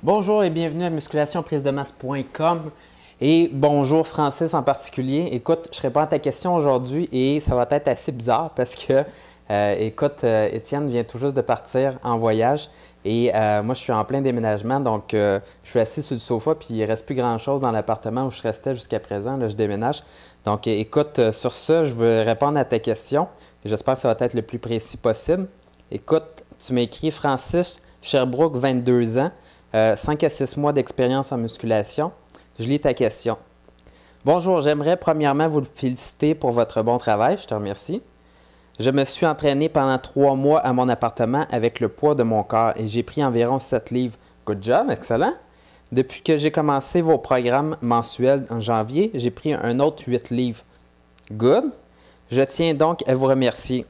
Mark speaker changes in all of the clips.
Speaker 1: Bonjour et bienvenue à musculationprisemasse.com et bonjour Francis en particulier. Écoute, je réponds à ta question aujourd'hui et ça va être assez bizarre parce que, Étienne vient tout juste de partir en voyage et moi je suis en plein déménagement donc je suis assis sur le sofa puis il ne reste plus grand-chose dans l'appartement où je restais jusqu'à présent. Là, je déménage. Donc écoute, sur ça, je veux répondre à ta question et j'espère que ça va être le plus précis possible. Écoute, tu m'écris Francis Sherbrooke, 22 ans. 5 à 6 mois d'expérience en musculation. Je lis ta question. Bonjour, j'aimerais premièrement vous féliciter pour votre bon travail. Je te remercie. Je me suis entraîné pendant 3 mois à mon appartement avec le poids de mon corps et j'ai pris environ 7 livres. Good job, excellent. Depuis que j'ai commencé vos programmes mensuels en janvier, j'ai pris un autre 8 livres. Good. Je tiens donc à vous remercier.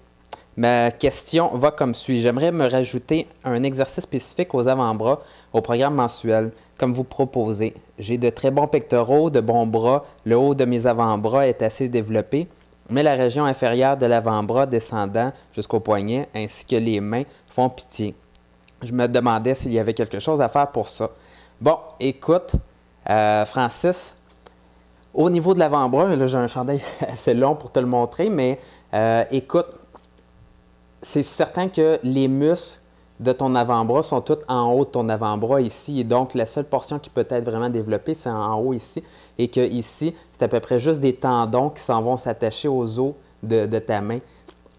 Speaker 1: Ma question va comme suit. J'aimerais me rajouter un exercice spécifique aux avant-bras au programme mensuel, comme vous proposez. J'ai de très bons pectoraux, de bons bras, le haut de mes avant-bras est assez développé, mais la région inférieure de l'avant-bras descendant jusqu'au poignet, ainsi que les mains, font pitié. Je me demandais s'il y avait quelque chose à faire pour ça. Bon, écoute, Francis, au niveau de l'avant-bras, là j'ai un chandail assez long pour te le montrer, mais écoute, c'est certain que les muscles de ton avant-bras sont tous en haut de ton avant-bras ici. Et donc, la seule portion qui peut être vraiment développée, c'est en haut ici. Et que ici, c'est à peu près juste des tendons qui s'en vont s'attacher aux os de ta main.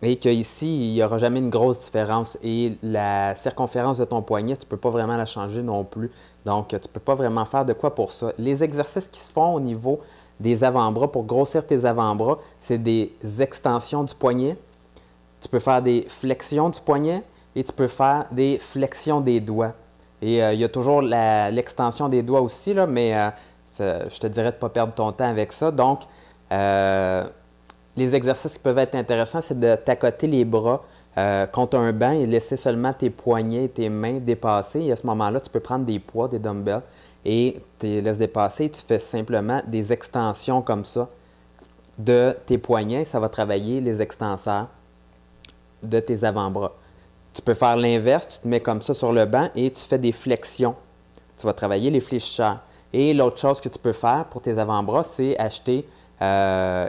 Speaker 1: Et qu'ici, il n'y aura jamais une grosse différence. Et la circonférence de ton poignet, tu ne peux pas vraiment la changer non plus. Donc, tu ne peux pas vraiment faire de quoi pour ça. Les exercices qui se font au niveau des avant-bras pour grossir tes avant-bras, c'est des extensions du poignet. Tu peux faire des flexions du poignet et tu peux faire des flexions des doigts. Et il y a toujours l'extension des doigts aussi, là, mais je te dirais de ne pas perdre ton temps avec ça. Donc, les exercices qui peuvent être intéressants, c'est de t'accoter les bras contre un banc et laisser seulement tes poignets et tes mains dépasser. Et à ce moment-là, tu peux prendre des poids, des dumbbells, et tu les laisses dépasser. Et tu fais simplement des extensions comme ça de tes poignets. Ça va travailler les extenseurs de tes avant-bras. Tu peux faire l'inverse, tu te mets comme ça sur le banc et tu fais des flexions. Tu vas travailler les fléchisseurs. Et l'autre chose que tu peux faire pour tes avant-bras, c'est acheter,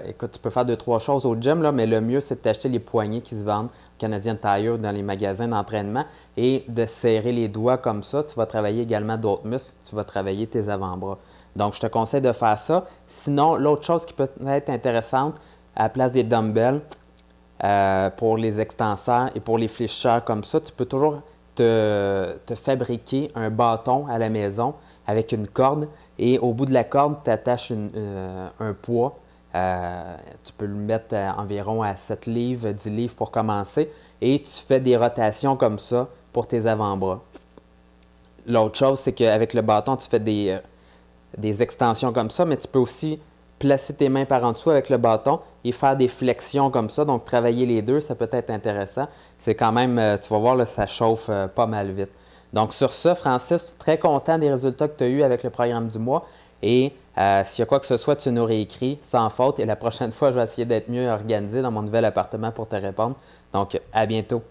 Speaker 1: écoute, tu peux faire 2-3 choses au gym, là, mais le mieux, c'est d'acheter les poignets qui se vendent au Canadian Tire dans les magasins d'entraînement et de serrer les doigts comme ça. Tu vas travailler également d'autres muscles, tu vas travailler tes avant-bras. Donc, je te conseille de faire ça. Sinon, l'autre chose qui peut être intéressante, à la place des dumbbells, pour les extenseurs et pour les fléchisseurs comme ça, tu peux toujours te fabriquer un bâton à la maison avec une corde et au bout de la corde, tu attaches un poids. Tu peux le mettre environ à 7 livres, 10 livres pour commencer et tu fais des rotations comme ça pour tes avant-bras. L'autre chose, c'est qu'avec le bâton, tu fais des extensions comme ça, mais tu peux aussi placer tes mains par en dessous avec le bâton et faire des flexions comme ça. Donc, travailler les deux, ça peut être intéressant. C'est quand même, tu vas voir, là, ça chauffe pas mal vite. Donc, sur ça, Francis, très content des résultats que tu as eus avec le programme du mois. Et s'il y a quoi que ce soit, tu nous réécris sans faute. Et la prochaine fois, je vais essayer d'être mieux organisé dans mon nouvel appartement pour te répondre. Donc, à bientôt.